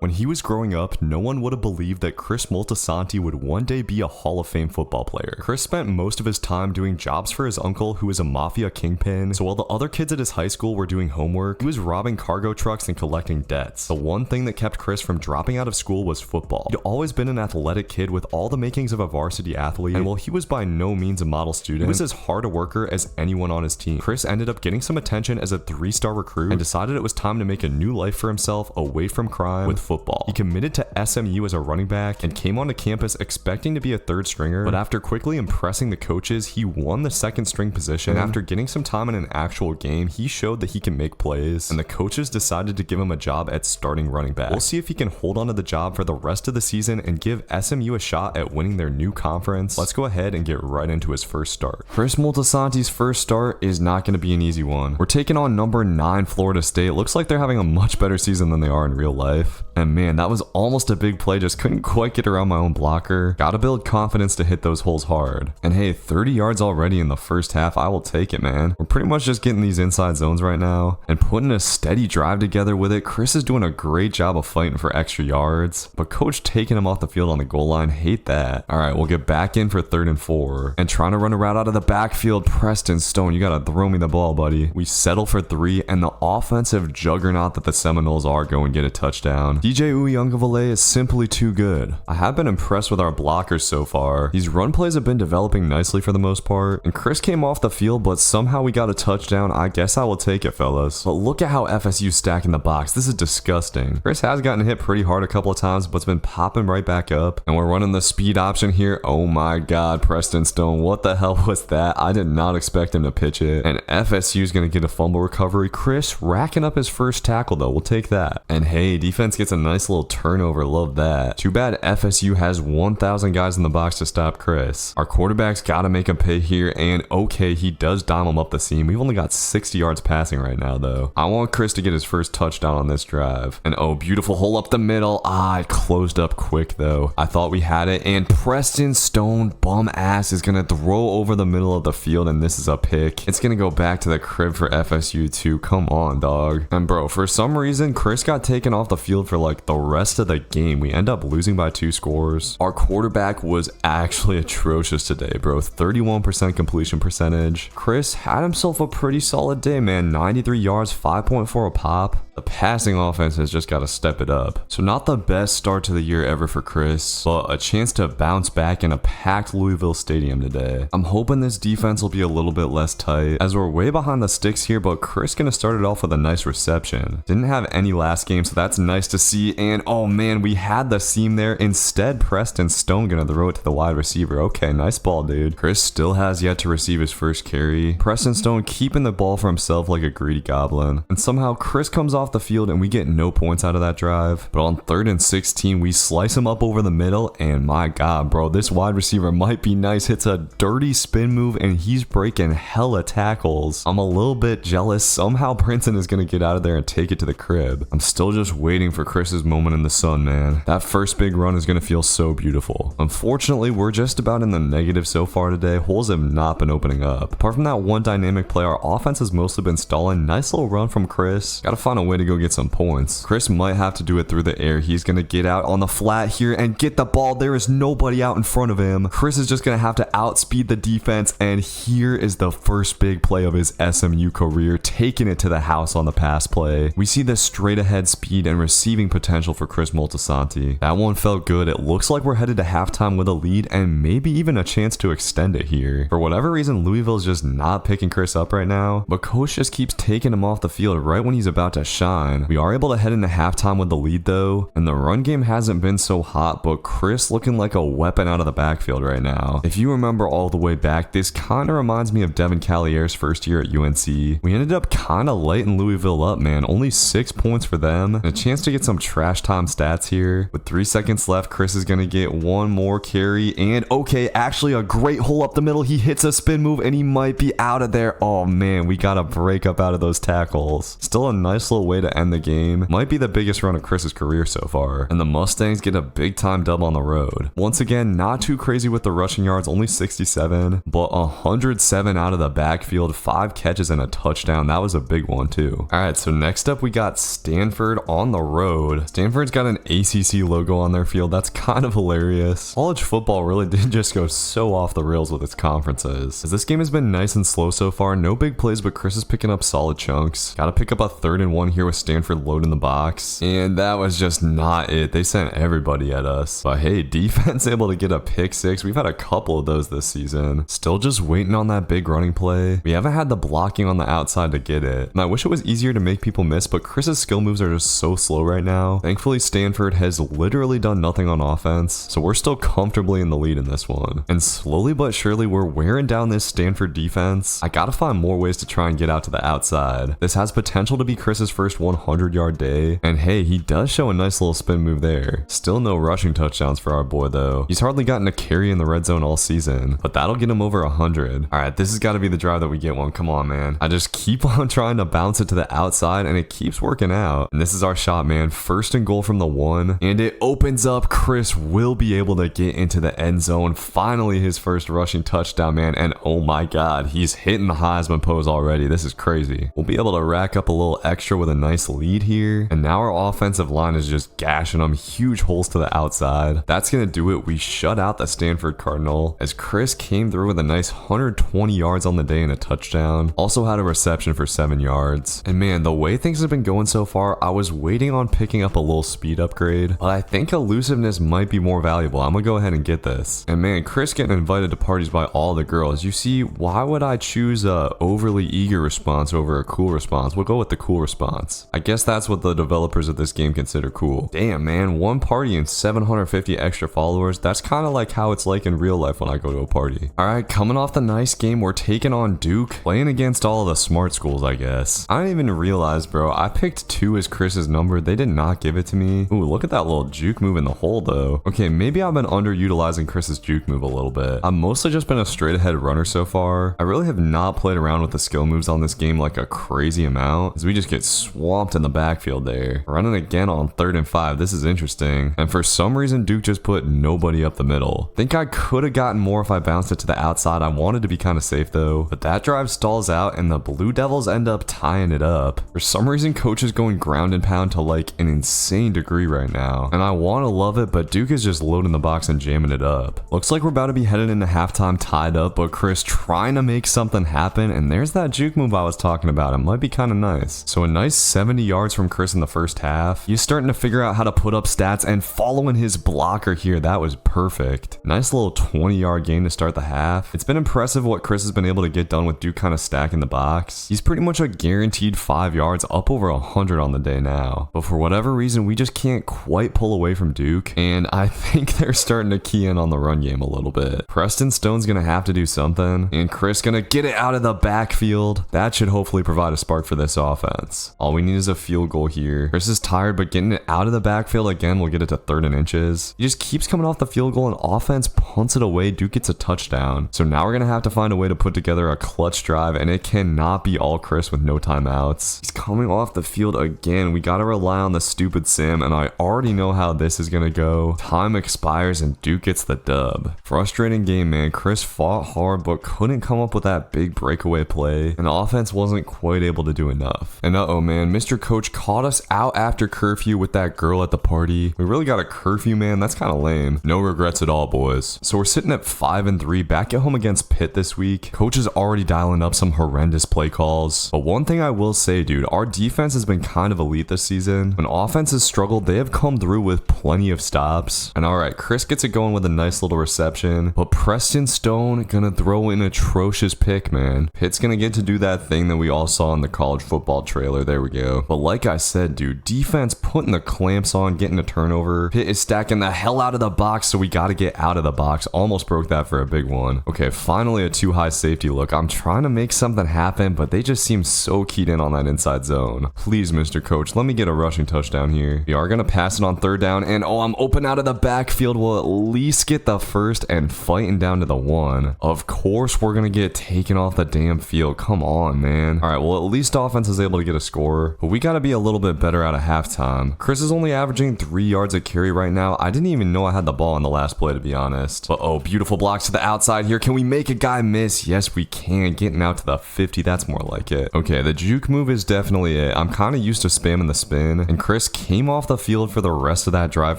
When he was growing up, no one would have believed that Chris Moltisanti would one day be a Hall of Fame football player. Chris spent most of his time doing jobs for his uncle, who was a mafia kingpin, so while the other kids at his high school were doing homework, he was robbing cargo trucks and collecting debts. The one thing that kept Chris from dropping out of school was football. He'd always been an athletic kid with all the makings of a varsity athlete, and while he was by no means a model student, he was as hard a worker as anyone on his team. Chris ended up getting some attention as a 3-star recruit and decided it was time to make a new life for himself away from crime with football. He committed to SMU as a running back and came onto campus expecting to be a third stringer, but after quickly impressing the coaches, he won the second string position, and after getting some time in an actual game, he showed that he can make plays, and the coaches decided to give him a job at starting running back. We'll see if he can hold on to the job for the rest of the season and give SMU a shot at winning their new conference. Let's go ahead and get right into his first start. Chris Moltisanti's first start is not going to be an easy one. We're taking on number 9 Florida State. Looks like they're having a much better season than they are in real life, and man, that was almost a big play, just couldn't quite get around my own blocker. Gotta build confidence to hit those holes hard. And hey, 30 yards already in the first half, I will take it, man. We're pretty much just getting these inside zones right now and putting a steady drive together with it. Chris is doing a great job of fighting for extra yards, but coach taking him off the field on the goal line, hate that. All right, we'll get back in for 3rd and 4 and trying to run a route out of the backfield. Preston Stone, you gotta throw me the ball, buddy. We settle for 3, and the offensive juggernaut that the Seminoles are go and get a touchdown. DJ Uyunglele is simply too good. I have been impressed with our blockers so far. These run plays have been developing nicely for the most part, and Chris came off the field, but somehow we got a touchdown. I guess I will take it, fellas. But look at how FSU's stacking the box. This is disgusting. Chris has gotten hit pretty hard a couple of times, but it's been popping right back up, and we're running the speed option here. Oh my god, Preston Stone, what the hell was that? I did not expect him to pitch it, and FSU's gonna get a fumble recovery. Chris racking up his first tackle though, we'll take that. And hey, defense gets a nice little turnover, love that. Too bad FSU has 1,000 guys in the box to stop Chris. Our quarterback's gotta make him pay here, and okay, he does dime him up the seam. We've only got 60 yards passing right now though. I want Chris to get his first touchdown on this drive. And oh, beautiful hole up the middle. It closed up quick though. I thought we had it, and Preston Stone, bum ass, is gonna throw over the middle of the field, and this is a pick. It's gonna go back to the crib for FSU too. Come on, dog. And bro, for some reason, Chris got taken off the field for like the rest of the game. We end up losing by 2 scores. Our quarterback was actually atrocious today, bro. 31% completion percentage. Chris had himself a pretty solid day, man. 93 yards, 5.4 a pop. The passing offense has just got to step it up. So not the best start to the year ever for Chris, but a chance to bounce back in a packed Louisville stadium today. I'm hoping this defense will be a little bit less tight, as we're way behind the sticks here, but Chris gonna start it off with a nice reception. Didn't have any last game, so that's nice to see. And oh man, we had the seam there. Instead, Preston Stone gonna throw it to the wide receiver. Okay, nice ball, dude. Chris still has yet to receive his first carry. Preston Stone keeping the ball for himself like a greedy goblin. And somehow Chris comes off the field and we get no points out of that drive. But on 3rd and 16, we slice him up over the middle, and my god, bro, this wide receiver might be nice. Hits a dirty spin move and he's breaking hella tackles. I'm a little bit jealous. Somehow Princeton is gonna get out of there and take it to the crib. I'm still just waiting for Chris's moment in the sun, man. That first big run is gonna feel so beautiful. Unfortunately, we're just about in the negative so far today. Holes have not been opening up. Apart from that one dynamic play, our offense has mostly been stalling. Nice little run from Chris. Gotta find a way to go get some points. Chris might have to do it through the air. He's gonna get out on the flat here and get the ball. There is nobody out in front of him. Chris is just gonna have to outspeed the defense, and here is the first big play of his SMU career, taking it to the house on the pass play. We see the straight ahead speed and receiving potential for Chris Moltisanti. That one felt good. It looks like we're headed to halftime with a lead and maybe even a chance to extend it here. For whatever reason, Louisville's just not picking Chris up right now, but coach just keeps taking him off the field right when he's about to shine. We are able to head into halftime with the lead though, and the run game hasn't been so hot, but Chris looking like a weapon out of the backfield right now. If you remember all the way back, this kind of reminds me of Devin Callier's first year at UNC. We ended up kind of lighting Louisville up, man. Only 6 points for them, and a chance to get some trash time stats here. With 3 seconds left, Chris is gonna get one more carry, and okay, actually a great hole up the middle. He hits a spin move and he might be out of there. Oh man, we got to break up out of those tackles. Still a nice little way to end the game. Might be the biggest run of Chris's career so far. And the Mustangs get a big time dub on the road. Once again, not too crazy with the rushing yards, only 67, but 107 out of the backfield, 5 catches and a touchdown. That was a big one too. All right, so next up we got Stanford on the road. Stanford's got an ACC logo on their field. That's kind of hilarious. College football really did just go so off the rails with its conferences. As this game has been nice and slow so far, no big plays, but Chris is picking up solid chunks. Gotta pick up a 3rd and 1 here with Stanford loading the box. And that was just not it. They sent everybody at us. But hey, defense able to get a pick 6. We've had a couple of those this season. Still just waiting on that big running play. We haven't had the blocking on the outside to get it. And I wish it was easier to make people miss, but Chris's skill moves are just so slow right now. Thankfully, Stanford has literally done nothing on offense, so we're still comfortably in the lead in this one. And slowly but surely, we're wearing down this Stanford defense. I gotta find more ways to try and get out to the outside. This has potential to be Chris's first 100-yard day. And hey, he does show a nice little spin move there. Still no rushing touchdowns for our boy though. He's hardly gotten a carry in the red zone all season, but that'll get him over 100. All right, this has got to be the drive that we get one. Come on, man. I just keep on trying to bounce it to the outside and it keeps working out. And this is our shot, man. 1st and goal from the 1, and it opens up. Chris will be able to get into the end zone. Finally, his first rushing touchdown, man. And oh my God, he's hitting the Heisman pose already. This is crazy. We'll be able to rack up a little extra with a nice lead here. And now our offensive line is just gashing them. Huge holes to the outside. That's going to do it. We shut out the Stanford Cardinal as Chris came through with a nice 120 yards on the day and a touchdown. Also had a reception for 7 yards. And man, the way things have been going so far, I was waiting on picking up a little speed upgrade, but I think elusiveness might be more valuable. I'm gonna go ahead and get this. And man, Chris getting invited to parties by all the girls. You see, why would I choose a overly eager response over a cool response? We'll go with the cool response. I guess that's what the developers of this game consider cool. Damn, man, one party and 750 extra followers. That's kind of like how it's like in real life when I go to a party. All right, coming off the nice game, we're taking on Duke, playing against all of the smart schools, I guess. I didn't even realize, bro, I picked 2 as Chris's number. They did not give it to me. Ooh, look at that little juke move in the hole though. Okay, maybe I've been underutilizing Chris's juke move a little bit. I've mostly just been a straight ahead runner so far. I really have not played around with the skill moves on this game like a crazy amount, as we just get swamped in the backfield there. Running again on 3rd and 5. This is interesting. And for some reason, Duke just put nobody up the middle. Think I could have gotten more if I bounced it to the outside. I wanted to be kind of safe though, but that drive stalls out and the Blue Devils end up tying it up. For some reason, coach is going ground and pound to like an insane degree right now, and I want to love it, but Duke is just loading the box and jamming it up. Looks like we're about to be headed into halftime tied up, but Chris trying to make something happen, and there's that juke move I was talking about. It might be kind of nice. So a nice 70 yards from Chris in the first half. He's starting to figure out how to put up stats, and following his blocker here, that was perfect. Nice little 20-yard gain to start the half. It's been impressive what Chris has been able to get done with Duke kind of stacking the box. He's pretty much a guaranteed 5 yards, up over 100 on the day now. But for whatever reason, we just can't quite pull away from Duke, and I think they're starting to key in on the run game a little bit. Preston Stone's gonna have to do something, and Chris gonna get it out of the backfield. That should hopefully provide a spark for this offense. All we need is a field goal here. Chris is tired, but getting it out of the backfield again will get it to 3rd and inches. He just keeps coming off the field goal, and offense punts it away. Duke gets a touchdown. So now we're gonna have to find a way to put together a clutch drive, and it cannot be all Chris with no timeouts. He's coming off the field again. We gotta rely on the stupid sim, and I already know how this is gonna go. Time expires and Duke gets the dub. Frustrating game, man. Chris fought hard but couldn't come up with that big breakaway play, and offense wasn't quite able to do enough. And uh-oh, man, Mr. Coach caught us out after curfew with that girl at the party. We really got a curfew, man. That's kind of lame. No regrets at all, boys. So we're sitting at 5-3, back at home against Pitt this week. Coach is already dialing up some horrendous play calls. But one thing I will say, dude, our defense has been kind of elite this season. When offense has struggled, they have come through with plenty of stops. And alright, Chris gets it going with a nice little reception, but Preston Stone gonna throw an atrocious pick, man. Pitt's gonna get to do that thing that we all saw in the college football trailer. There we go. But like I said, dude, defense putting the clamps on, getting a turnover. Pitt is stacking the hell out of the box, so we gotta get out of the box. Almost broke that for a big one. Okay, finally a too high safety look. I'm trying to make something happen, but they just seem so keyed in on that inside zone. Please, Mr. Coach, let me get a rushing touchdown here. We are gonna pass it on 3rd down, and oh, I'm open out of the backfield. We'll at least get the first and fighting down to the 1. Of course, we're gonna get taken off the damn field. Come on, man. All right, well, at least offense is able to get a score. score, but we gotta be a little bit better out of halftime. Chris is only averaging 3 yards a carry right now. I didn't even know I had the ball on the last play, to be honest. But oh, beautiful blocks to the outside here. Can we make a guy miss? Yes, we can. Getting out to the 50, that's more like it. Okay, the juke move is definitely it. I'm kind of used to spamming the spin, and Chris came off the field for the rest of that drive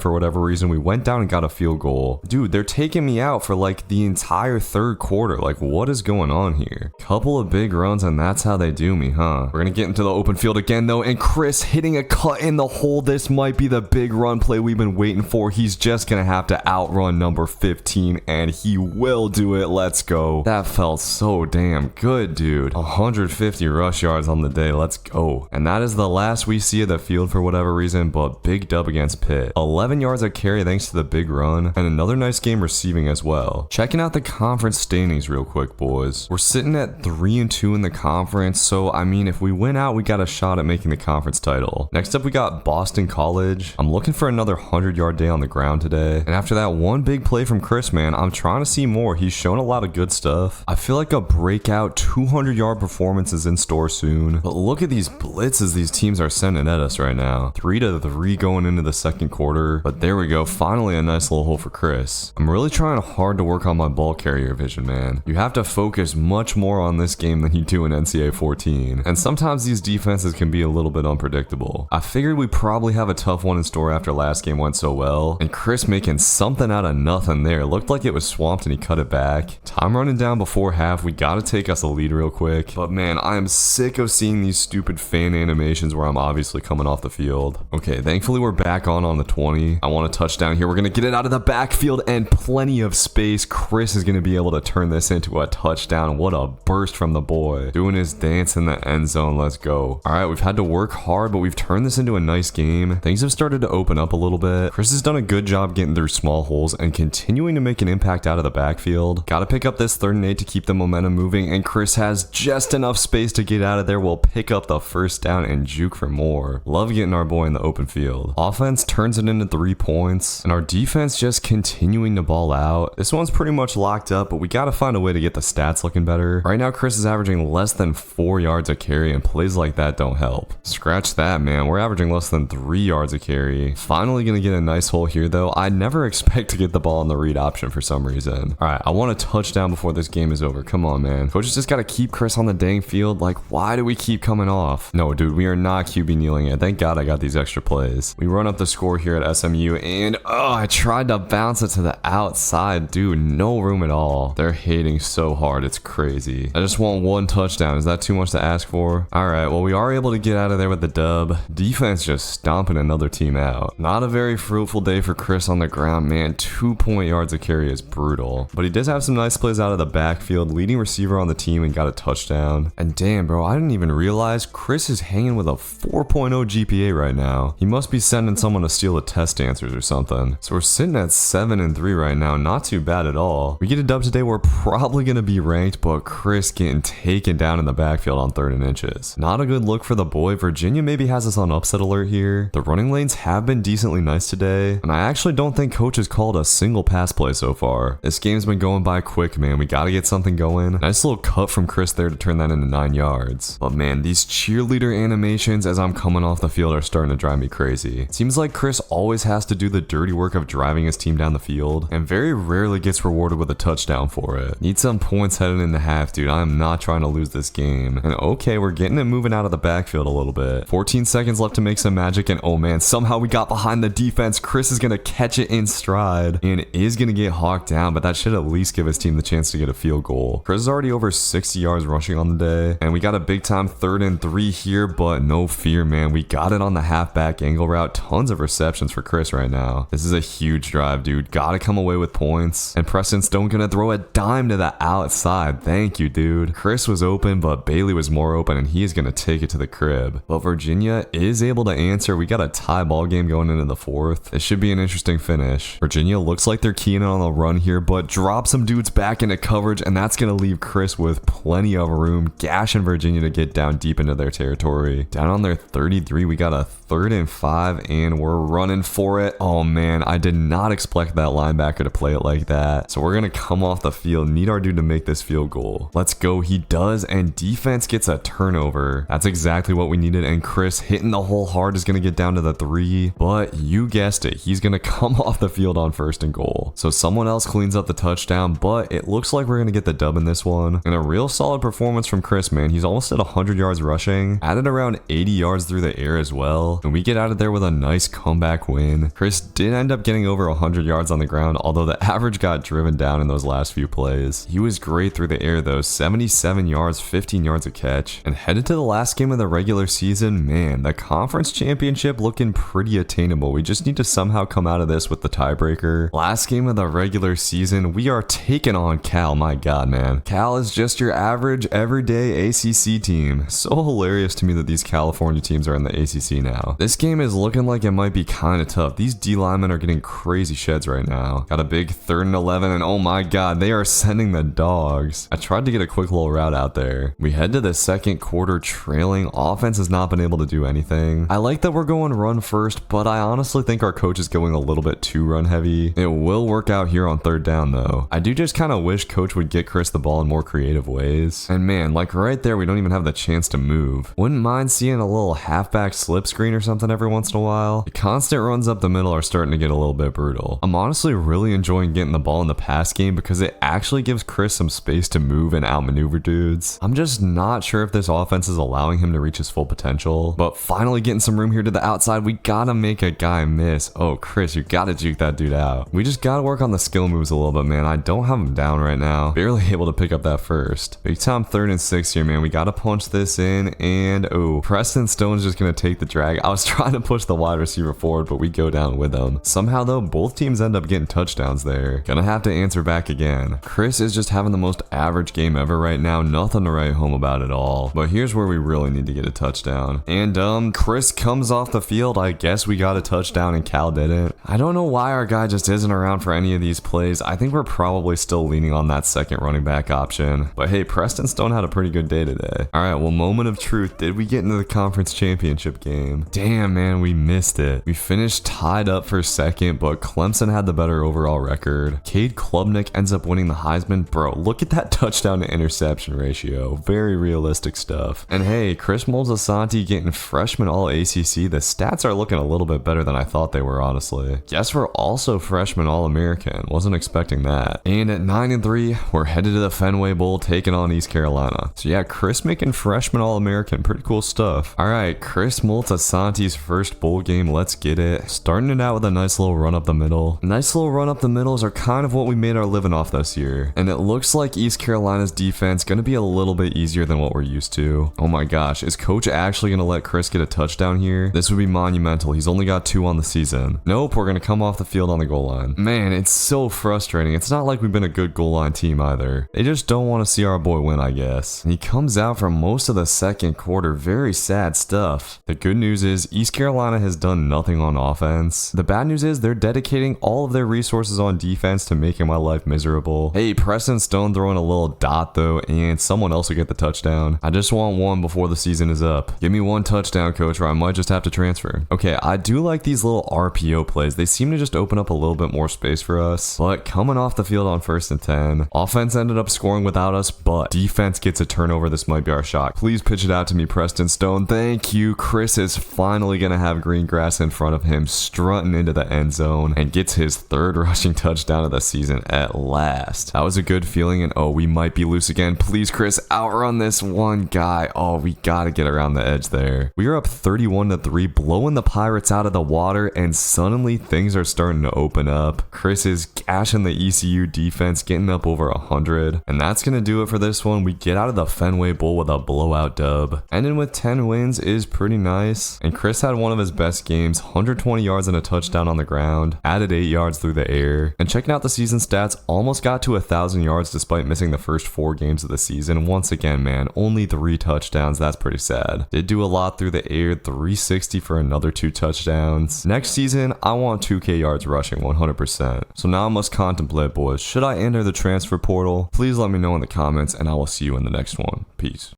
for whatever reason. We went down and got a field goal. Dude, they're taking me out for like the entire third quarter. Like, what is going on here? Couple of big runs, and that's how they do me, huh? We're gonna get into the open field again, though, and Chris hitting a cut in the hole. This might be the big run play we've been waiting for. He's just gonna have to outrun number 15, and he will do it. Let's go. That felt so damn good, dude. 150 rush yards on the day. Let's go. And that is the last we see of the field for whatever reason, but big dub against Pitt. 11 yards a carry thanks to the big run, and another nice game receiving as well. Checking out the conference standings real quick, boys. We're sitting at 3-2 in the conference, so I mean, if we win out, we got a shot at making the conference title. Next up, we got Boston College. I'm looking for another 100-yard day on the ground today, and after that one big play from Chris, man, I'm trying to see more. He's shown a lot of good stuff. I feel like a breakout 200-yard performance is in store soon, but look at these blitzes these teams are sending at us right now. 3-3 going into the second quarter, but there we go. Finally, a nice little hole for Chris. I'm really trying hard to work on my ball carrier vision, man. You have to focus much more on this game than you do in NCAA 14, and sometimes these defenses can be a little bit unpredictable. I figured we probably have a tough one in store after last game went so well, and Chris making something out of nothing there. Looked like it was swamped and he cut it back. Time running down before half. We gotta take us a lead real quick, but man, I am sick of seeing these stupid fan animations where I'm obviously coming off the field. Okay, thankfully we're back on the 20. I want a touchdown here. We're gonna get it out of the backfield and plenty of space. Chris is gonna be able to turn this into a touchdown. What a burst from the boy. Doing his dance in the end zone. Let's go. All right, we've had to work hard, but we've turned this into a nice game. Things have started to open up a little bit. Chris has done a good job getting through small holes and continuing to make an impact out of the backfield. Gotta pick up this 3rd and 8 to keep the momentum moving, and Chris has just enough space to get out of there. We'll pick up the first down and juke for more. Love getting our boy in the open field. Offense turns it into 3 points, and our defense just continuing to ball out. This one's pretty much locked up, but we gotta find a way to get the stats looking better. Right now, Chris is averaging less than 4 yards a carry, and plays like that don't help. Scratch that, man. We're averaging less than 3 yards a carry. Finally gonna get a nice hole here, though. I never expect to get the ball on the read option for some reason. All right, I want a touchdown before this game is over. Come on, man. Coaches just gotta keep Chris on the dang field. Like, why do we keep coming off? No, dude, we are not QB kneeling it. Thank God I got these extra plays. We run up the score here at SMU, and I tried to bounce it to the outside. Dude, no room at all. They're hating so hard. It's crazy. I just want one touchdown. Is that too much to ask for? All right, well, we are able to get out of there with the dub. Defense just stomping another team out. Not a very fruitful day for Chris on the ground, man. 2 yards a carry is brutal, but he does have some nice plays out of the backfield, leading receiver on the team, and got a touchdown. And damn, bro, I didn't even realize Chris is hanging with a 4.0 GPA right now. He must be sending someone to steal the test answers or something. So we're sitting at 7-3 right now. Not too bad at all. We get a dub today. We're probably gonna be ranked, but Chris getting taken down in the backfield on 3rd and inches. Not a good look for the boy. Virginia maybe has us on upset alert here. The running lanes have been decently nice today, and I actually don't think coach has called a single pass play so far. This game's been going by quick, man. We gotta get something going. Nice little cut from Chris there to turn that into 9 yards. But man, these cheerleader animations as I'm coming off the field are starting to drive me crazy. It seems like Chris always has to do the dirty work of driving his team down the field, and very rarely gets rewarded with a touchdown for it. Need some points headed into half, dude. I am not trying to lose this game. And okay, we're getting it moving out of the backfield a little bit. 14 seconds left to make some magic, and oh man, somehow we got behind the defense. Chris is gonna catch it in stride and is gonna get hawked down, but that should at least give his team the chance to get a field goal. Chris is already over 60 yards rushing on the day, and we got a big time 3rd and 3 here, but no fear, man. We got it on the halfback angle route. Tons of receptions for Chris right now. This is a huge drive, dude. Gotta come away with points. And Preston Stone gonna throw a dime to the outside. Thank you, dude. Chris was open, but Bailey was more open, and he is gonna take it to the crib. But Virginia is able to answer. We got a tie ball game going into the 4th. It should be an interesting finish. Virginia looks like they're keying on the run here, but drop some dudes back into coverage, and that's gonna leave Chris with plenty of room. Gashing Virginia to get down deep into their territory. Down on their 33, we got a 3rd and 5, and we're running for it. Oh man, I did not expect that linebacker to play it like that. So we're gonna come off the field, need our dude to make this field goal. Let's go. He does, and defense gets a turnover. That's exactly exactly what we needed, and Chris hitting the hole hard is going to get down to the 3, but you guessed it, he's going to come off the field on 1st and goal. So someone else cleans up the touchdown, but it looks like we're going to get the dub in this one. And a real solid performance from Chris, man. He's almost at 100 yards rushing, added around 80 yards through the air as well, and we get out of there with a nice comeback win. Chris did end up getting over 100 yards on the ground, although the average got driven down in those last few plays. He was great through the air though, 77 yards, 15 yards a catch. And headed to the last game of the regular season, man, the conference championship looking pretty attainable. We just need to somehow come out of this with the tiebreaker. Last game of the regular season, we are taking on Cal. My god, man. Cal is just your average everyday ACC team. So hilarious to me that these California teams are in the ACC now. This game is looking like it might be kind of tough. These D linemen are getting crazy sheds right now. Got a big 3rd and 11, and oh my god, they are sending the dogs. I tried to get a quick little route out there. We head to the second quarter trailing. Offense has not been able to do anything. I like that we're going run first, but I honestly think our coach is going a little bit too run heavy. It will work out here on 3rd down though. I do just kind of wish coach would get Chris the ball in more creative ways. And man, like right there, we don't even have the chance to move. Wouldn't mind seeing a little halfback slip screen or something every once in a while. The constant runs up the middle are starting to get a little bit brutal. I'm honestly really enjoying getting the ball in the pass game because it actually gives Chris some space to move and outmaneuver dudes. I'm just not sure if this offense is allowing him to reach his full potential, but finally getting some room here to the outside. We gotta make a guy miss. Oh, Chris, you gotta juke that dude out. We just gotta work on the skill moves a little bit, man. I don't have him down right now. Barely able to pick up that first. Big time 3rd and 6 here, man. We gotta punch this in, and oh, Preston Stone's just gonna take the drag. I was trying to push the wide receiver forward, but we go down with him. Somehow though, both teams end up getting touchdowns there. Gonna have to answer back again. Chris is just having the most average game ever right now. Nothing to write home about at all. But here's where we really need to get a touchdown. And Chris comes off the field. I guess we got a touchdown and Cal didn't. I don't know why our guy just isn't around for any of these plays. I think we're probably still leaning on that second running back option. But hey, Preston Stone had a pretty good day today. Alright, well, moment of truth. Did we get into the conference championship game? Damn, man, we missed it. We finished tied up for 2nd, but Clemson had the better overall record. Cade Klubnik ends up winning the Heisman. Bro, look at that touchdown to interception ratio. Very realistic stuff. And hey, Chris Moltisanti getting freshman All-ACC. The stats are looking a little bit better than I thought they were, honestly. Guess we're also freshman All-American. Wasn't expecting that. And at 9-3, we're headed to the Fenway Bowl, taking on East Carolina. So yeah, Chris making freshman All-American. Pretty cool stuff. Alright, Chris Moltisanti's first bowl game. Let's get it. Starting it out with a nice little run up the middle. Nice little run up the middles are kind of what we made our living off this year. And it looks like East Carolina's defense gonna be a little bit easier than what we're used to. Oh my gosh, is coach actually gonna let Chris get a touchdown here? This would be monumental. He's only got 2 on the season. Nope, we're gonna come off the field on the goal line. Man, it's so frustrating. It's not like we've been a good goal line team either. They just don't want to see our boy win, I guess. And he comes out for most of the second quarter. Very sad stuff. The good news is East Carolina has done nothing on offense. The bad news is they're dedicating all of their resources on defense to making my life miserable. Hey, Preston Stone throwing a little dot though, and someone else will get the touchdown. I just want one before the season is up. Give me one touchdown, coach, or I might just have to transfer. Okay, I do like these little RPO plays. They seem to just open up a little bit more space for us. But coming off the field on 1st and 10, offense ended up scoring without us, but defense gets a turnover. This might be our shot. Please pitch it out to me, Preston Stone. Thank you. Chris is finally gonna have green grass in front of him, strutting into the end zone, and gets his 3rd rushing touchdown of the season at last. That was a good feeling, and oh, we might be loose again. Please, Chris, outrun this one guy. Oh, we gotta get around the edge there. We are up 31-3, blowing the Pirates out of the water, and suddenly things are starting to open up. Chris is gashing the ECU defense, getting up over 100, and that's gonna do it for this one. We get out of the Fenway Bowl with a blowout dub. Ending with 10 wins is pretty nice, and Chris had one of his best games, 120 yards and a touchdown on the ground, added 8 yards through the air, and checking out the season stats, almost got to 1,000 yards despite missing the first 4 games of the season. Once again, man, only 3 touchdowns. That's pretty sad. Did do a lot through the air, 360 for another 2 touchdowns. Next season, I want 2K yards rushing, 100%. So now I must contemplate, boys. Should I enter the transfer portal? Please let me know in the comments, and I will see you in the next one. Peace.